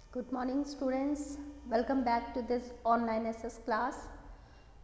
Good morning students, welcome back to this online SS class.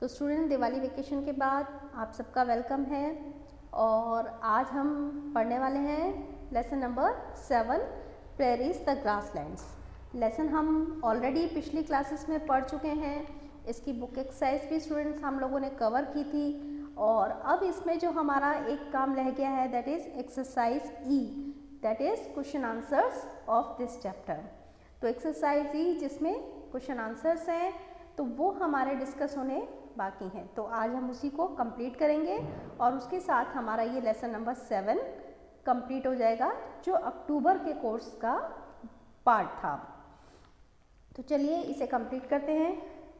तो student, Diwali vacation के बाद आप सबका वेलकम है और आज हम पढ़ने वाले हैं lesson number 7 prairies the grasslands. Lesson हम ऑलरेडी पिछली क्लासेस में पढ़ चुके हैं। इसकी बुक एक्सरसाइज भी स्टूडेंट्स हम लोगों ने कवर की थी और अब इसमें जो हमारा एक काम रह गया है that is exercise E, that is question answers of this chapter. तो एक्सरसाइज ई जिसमें क्वेश्चन आंसर्स हैं तो वो हमारे डिस्कस होने बाकी हैं, तो आज हम उसी को कंप्लीट करेंगे और उसके साथ हमारा ये लेसन नंबर 7 कंप्लीट हो जाएगा जो अक्टूबर के कोर्स का पार्ट था। तो चलिए इसे कंप्लीट करते हैं।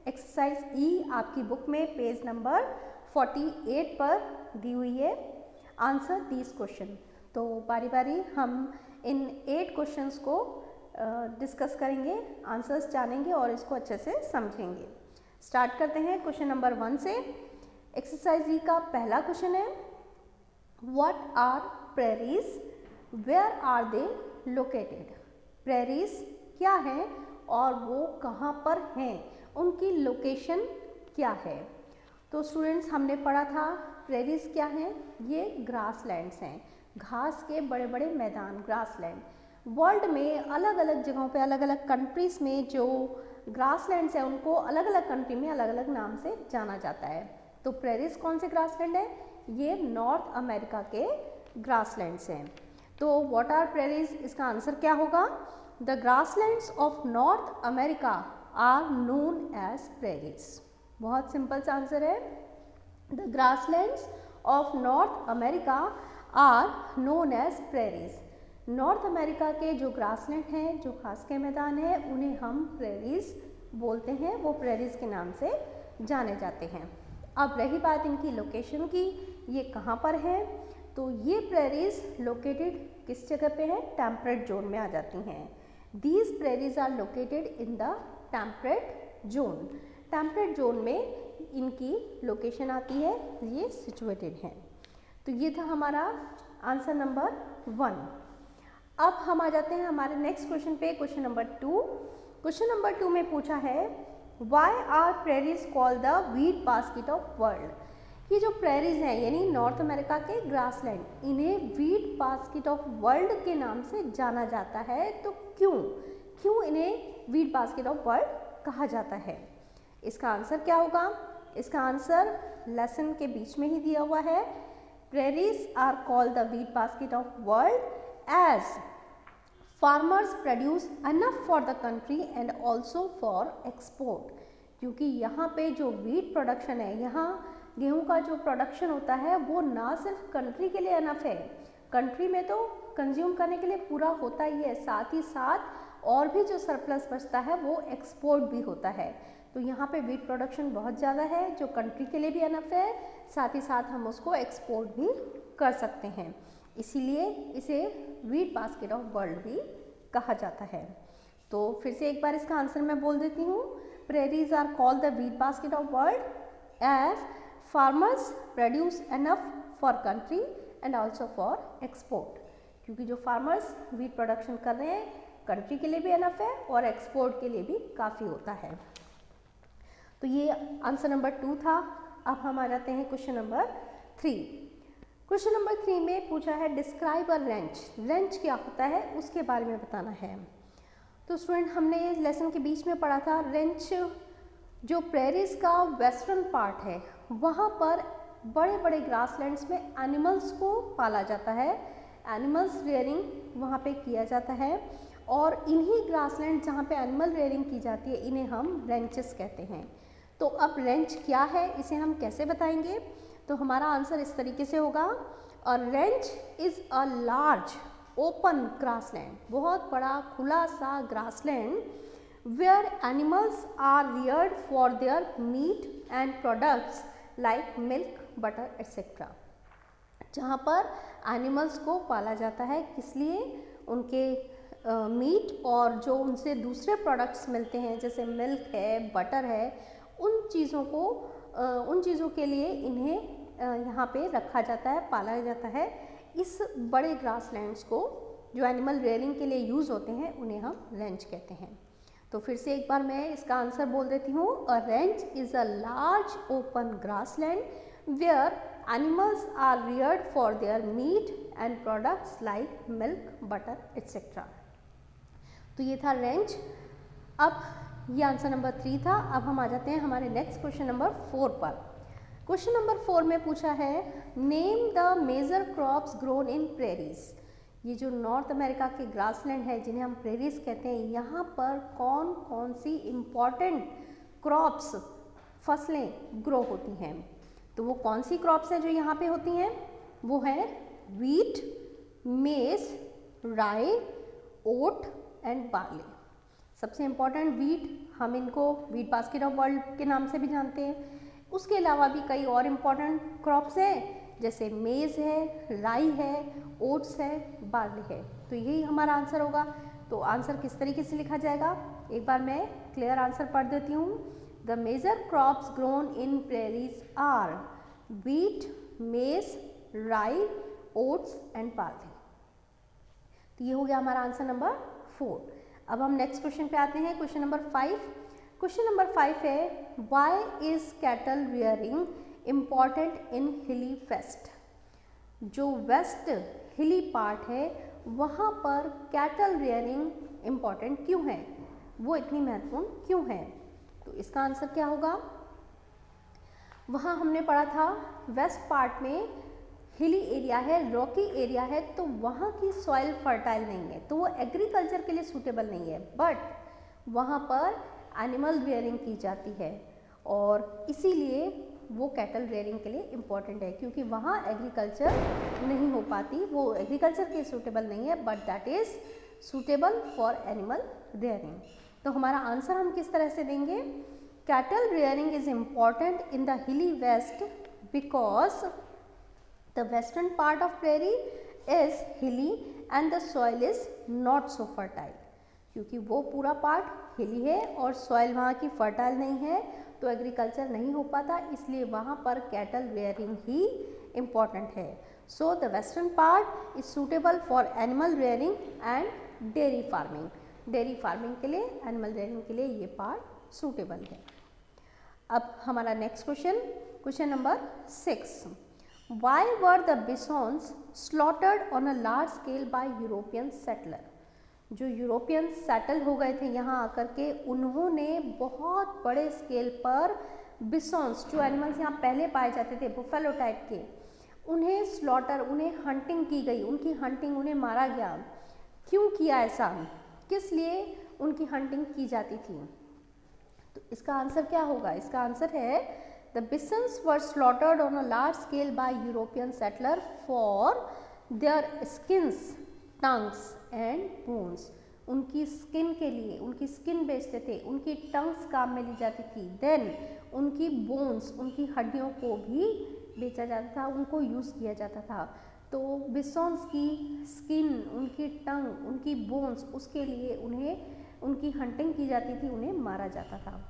एक्सरसाइज ई आपकी बुक में पेज नंबर 48 पर दी हुई है। Answer these question. तो बारी बारी हम इन 8 क्वेश्चंस को डिस्कस करेंगे, आंसर्स जानेंगे और इसको अच्छे से समझेंगे। स्टार्ट करते हैं क्वेश्चन नंबर 1 से। एक्सरसाइज ई का पहला क्वेश्चन है, what are prairies, where are they located. Prairies क्या है और वो कहाँ पर हैं, उनकी लोकेशन क्या है। तो स्टूडेंट्स हमने पढ़ा था प्रेरीज क्या हैं, ये ग्रासलैंड्स हैं, घास के बड़े बड़े मैदान, ग्रासलैंड। वर्ल्ड में अलग अलग जगहों पे, अलग अलग कंट्रीज़ में जो ग्रासलैंड्स हैं उनको अलग अलग कंट्री में अलग अलग नाम से जाना जाता है। तो प्रेरीज कौन से ग्रासलैंड है, ये नॉर्थ अमेरिका के ग्रासलैंड्स हैं। तो व्हाट आर प्रेरीज, इसका आंसर क्या होगा, the grasslands of North America are known as prairies. बहुत सिंपल सा आंसर है, the grasslands of North America are known as prairies. North America के जो ग्रासलैंड हैं, जो घास के मैदान हैं, उन्हें हम प्रेरीज बोलते हैं, वो प्रेरीज के नाम से जाने जाते हैं। अब रही बात इनकी लोकेशन की, ये कहाँ पर है, तो ये प्रेरीज लोकेटेड किस जगह पे है, टेम्परेट जोन में आ जाती हैं। These prairies are located in the temperate zone. Temperate zone में इनकी लोकेशन आती है, ये सिचुएटेड हैं। तो ये था हमारा आंसर नंबर 1। अब हम आ जाते हैं हमारे नेक्स्ट क्वेश्चन पे, क्वेश्चन नंबर 2। क्वेश्चन नंबर 2 में पूछा है, why are prairies called the wheat basket of world. ये जो प्रेरीज हैं यानी नॉर्थ अमेरिका के ग्रासलैंड, इन्हें वीट बास्केट ऑफ वर्ल्ड के नाम से जाना जाता है। तो क्यों इन्हें वीट बास्केट ऑफ वर्ल्ड कहा जाता है, इसका आंसर क्या होगा। इसका आंसर लेसन के बीच में ही दिया हुआ है। Prairies are called the wheat basket of world as farmers produce enough for the country and also for export। क्योंकि यहाँ पे जो वीट प्रोडक्शन है, यहाँ गेहूँ का जो प्रोडक्शन होता है वो ना सिर्फ कंट्री के लिए अनफ है, कंट्री में तो कंज्यूम करने के लिए पूरा होता ही है, साथ ही साथ और भी जो सरप्लस बचता है वो एक्सपोर्ट भी होता है। तो यहाँ पे वीट प्रोडक्शन बहुत ज़्यादा है जो कंट्री के लिए भी अनफ है, साथ ही साथ हम उसको एक्सपोर्ट भी कर सकते हैं, इसीलिए इसे वीट बास्केट ऑफ वर्ल्ड भी कहा जाता है। तो फिर से एक बार इसका आंसर मैं बोल देती हूँ, prairies are called the wheat basket of world as farmers produce enough for country and also for export. क्योंकि जो फार्मर्स वीट प्रोडक्शन कर रहे हैं कंट्री के लिए भी एनफ है और एक्सपोर्ट के लिए भी काफ़ी होता है। तो ये आंसर नंबर 2 था। अब हम आ जाते हैं क्वेश्चन नंबर 3। क्वेश्चन नंबर 3 में पूछा है, डिस्क्राइब अ रेंच। रेंच क्या होता है उसके बारे में बताना है। तो स्टूडेंट हमने लेसन के बीच में पढ़ा था, रेंच जो प्रेरीज का वेस्टर्न पार्ट है वहाँ पर बड़े बड़े ग्रासलैंड्स में एनिमल्स को पाला जाता है, एनिमल्स रेयरिंग वहाँ पे किया जाता है और इन्हीं ग्रासलैंड जहाँ पे एनिमल रेयरिंग की जाती है इन्हें हम रेंचेस कहते हैं। तो अब रेंच क्या है, इसे हम कैसे बताएंगे, तो हमारा आंसर इस तरीके से होगा, a ranch is a large open grassland, बहुत बड़ा खुला सा grassland where animals are reared for their meat and products like milk, butter etcetera. जहाँ पर एनिमल्स को पाला जाता है, किस लिए, उनके मीट और जो उनसे दूसरे प्रोडक्ट्स मिलते हैं जैसे मिल्क है, बटर है, उन चीज़ों के लिए इन्हें यहाँ पे रखा जाता है, पाला जाता है। इस बड़े ग्रासलैंड्स को जो एनिमल रेयरिंग के लिए यूज़ होते हैं उन्हें हम रेंच कहते हैं। तो फिर से एक बार मैं इसका आंसर बोल देती हूँ। A range is a large open grassland where animals are reared for their meat and products like milk, butter etcetera. तो ये था रेंज। अब ये आंसर नंबर 3 था। अब हम आ जाते हैं हमारे नेक्स्ट क्वेश्चन नंबर 4 पर। क्वेश्चन नंबर 4 में पूछा है name the major crops grown in prairies. ये जो नॉर्थ अमेरिका के ग्रासलैंड है जिन्हें हम प्रेरीज कहते हैं, यहाँ पर कौन कौन सी इम्पॉर्टेंट क्रॉप्स, फसलें ग्रो होती हैं। तो वो कौन सी क्रॉप्स हैं जो यहाँ पे होती हैं? वो है वीट, मेज, राई, ओट एंड बार्ले। सबसे इम्पॉर्टेंट वीट, हम इनको वीट बास्केट ऑफ वर्ल्ड के नाम से भी जानते हैं। उसके अलावा भी कई और इम्पॉर्टेंट क्रॉप्स हैं जैसे मेज़ है, राई है, ओट्स है, बार्ली है। तो यही हमारा आंसर होगा। तो आंसर किस तरीके से लिखा जाएगा, एक बार मैं क्लियर आंसर पढ़ देती हूँ। The major crops grown in prairies are wheat, maize, rye, oats and barley. तो ये हो गया हमारा आंसर नंबर 4। अब हम नेक्स्ट क्वेश्चन पे आते हैं, क्वेश्चन नंबर 5। क्वेश्चन नंबर 5 है why is cattle rearing important in हिली वेस्ट। जो वेस्ट हिली पार्ट है वहाँ पर कैटल रियरिंग इम्पॉर्टेंट क्यों है, वो इतनी महत्वपूर्ण क्यों है? तो इसका आंसर क्या होगा? वहाँ हमने पढ़ा था वेस्ट पार्ट में हिली एरिया है, रॉकी एरिया है, तो वहाँ की सॉइल फर्टाइल नहीं है, तो वो एग्रीकल्चर के लिए सूटेबल नहीं है। बट वहाँ पर एनिमल रियरिंग की जाती है और इसीलिए वो कैटल रियरिंग के लिए इम्पॉर्टेंट है, क्योंकि वहाँ एग्रीकल्चर नहीं हो पाती, वो एग्रीकल्चर के सूटेबल नहीं है, but that is suitable for animal rearing. तो हमारा आंसर हम किस तरह से देंगे? Cattle rearing is important in the hilly west because the western part of prairie is hilly and the soil is not so fertile. क्योंकि वो पूरा पार्ट हिली है और सॉइल वहाँ की फर्टाइल नहीं है, तो एग्रीकल्चर नहीं हो पाता, इसलिए वहाँ पर कैटल रेयरिंग ही इम्पॉर्टेंट है। So the western part is suitable for animal rearing and dairy farming. Dairy farming के लिए, एनिमल रेयरिंग के लिए ये पार्ट सूटेबल है। अब हमारा next question, question number 6। Why were the bisons slaughtered on a large scale by European settler. जो European settle हो गए थे यहाँ आकर के, उन्होंने बहुत बड़े स्केल पर बिसॉन्स, जो एनिमल्स यहाँ पहले पाए जाते थे बुफेलो टाइप के, उन्हें स्लॉटर, उन्हें हंटिंग की गई, उनकी हंटिंग, उन्हें मारा गया। क्यों किया ऐसा, किस लिए उनकी हंटिंग की जाती थी? तो इसका आंसर क्या होगा? इसका आंसर है the bisons were slaughtered on a large scale by European settler for their skins, tongues and bones. उनकी स्किन के लिए, उनकी स्किन बेचते थे, उनकी टंग्स काम में ली जाती थी, देन उनकी बोन्स, उनकी हड्डियों को भी बेचा जाता था, उनको यूज़ किया जाता था। तो बिसॉन्स की स्किन, उनकी टंग, उनकी बोन्स, उसके लिए उन्हें उनकी हंटिंग की जाती थी, उन्हें मारा जाता था।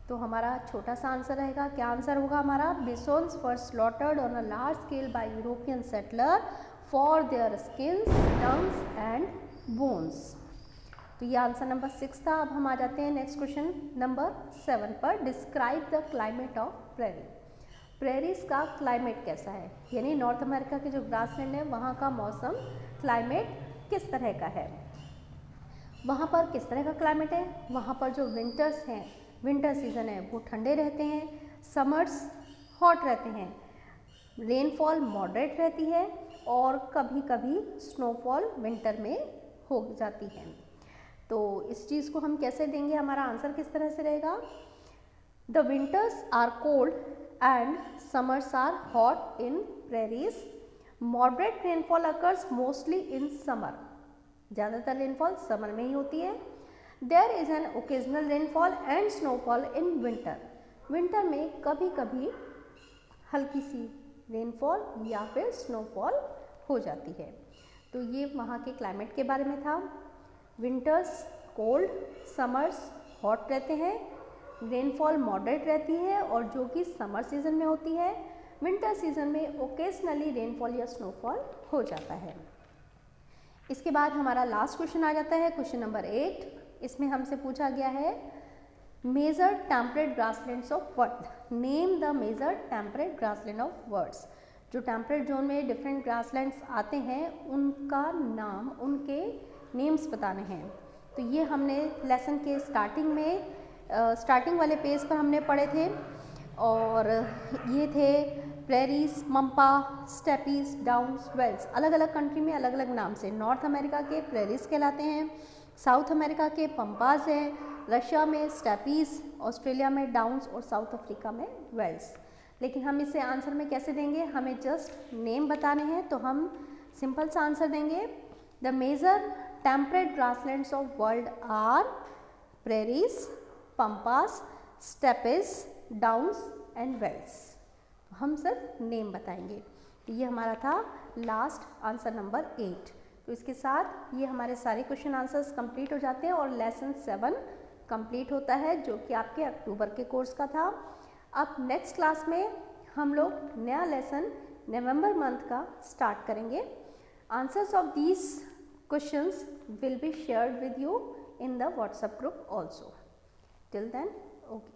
तो हमारा छोटा सा आंसर रहेगा, क्या आंसर होगा हमारा? Bisons were slaughtered on a large scale by European settler for their skins, tongues and bones. तो ये आंसर नंबर 6 था। अब हम आ जाते हैं नेक्स्ट क्वेश्चन नंबर 7 पर। Describe the climate of prairie. Prairies का क्लाइमेट कैसा है, यानी नॉर्थ अमेरिका के जो ग्रासलैंड है वहाँ का मौसम, क्लाइमेट किस तरह का है, वहाँ पर किस तरह का क्लाइमेट है? वहाँ पर जो विंटर्स हैं, विंटर सीजन है, वो ठंडे रहते हैं, समर्स हॉट रहते हैं, रेनफॉल मॉडरेट रहती है और कभी कभी स्नोफॉल विंटर में हो जाती है। तो इस चीज़ को हम कैसे देंगे? हमारा आंसर किस तरह से रहेगा? The winters are cold and summers are hot in prairies. Moderate rainfall occurs mostly in summer. ज़्यादातर रेनफॉल समर में ही होती है। There is an occasional rainfall and snowfall in winter. Winter में कभी कभी हल्की सी रेनफॉल या फिर स्नोफॉल हो जाती है। तो ये वहाँ के क्लाइमेट के बारे में था। विंटर्स कोल्ड, समर्स हॉट रहते हैं, रेनफॉल मॉडरेट रहती है और जो कि समर सीजन में होती है। विंटर सीजन में ओकेजनली रेनफॉल या स्नोफॉल हो जाता है। इसके बाद हमारा लास्ट क्वेश्चन आ जाता है, क्वेश्चन नंबर 8। इसमें हमसे पूछा गया है major temperate grasslands of world, name the major temperate grassland of worlds. जो टेम्परेट जोन में डिफरेंट ग्रासलैंड्स आते हैं उनका नाम, उनके नेम्स बताने हैं। तो ये हमने लेसन के स्टार्टिंग में स्टार्टिंग वाले पेज पर हमने पढ़े थे, और ये थे prairies, Mampa, steppes, downs, Wales. अलग अलग कंट्री में अलग अलग नाम से, नॉर्थ अमेरिका के प्रेरीज कहलाते हैं, साउथ अमेरिका के पम्पाज हैं, रशिया में स्टेपीज, ऑस्ट्रेलिया में डाउन्स और साउथ अफ्रीका में वेल्स। लेकिन हम इसे आंसर में कैसे देंगे, हमें जस्ट नेम बताने हैं, तो हम सिंपल सा आंसर देंगे, the major temperate grasslands of world are prairies, pampas, steppes, downs and velds. हम सिर्फ नेम बताएंगे। तो ये हमारा था लास्ट आंसर नंबर 8। तो इसके साथ ये हमारे सारे क्वेश्चन आंसर्स कंप्लीट हो जाते हैं और लेसन 7 कंप्लीट होता है, जो कि आपके अक्टूबर के कोर्स का था। अब नेक्स्ट क्लास में हम लोग नया लेसन नवंबर मंथ का स्टार्ट करेंगे। Answers of these questions will be shared with you in the WhatsApp group also. Till then, okay.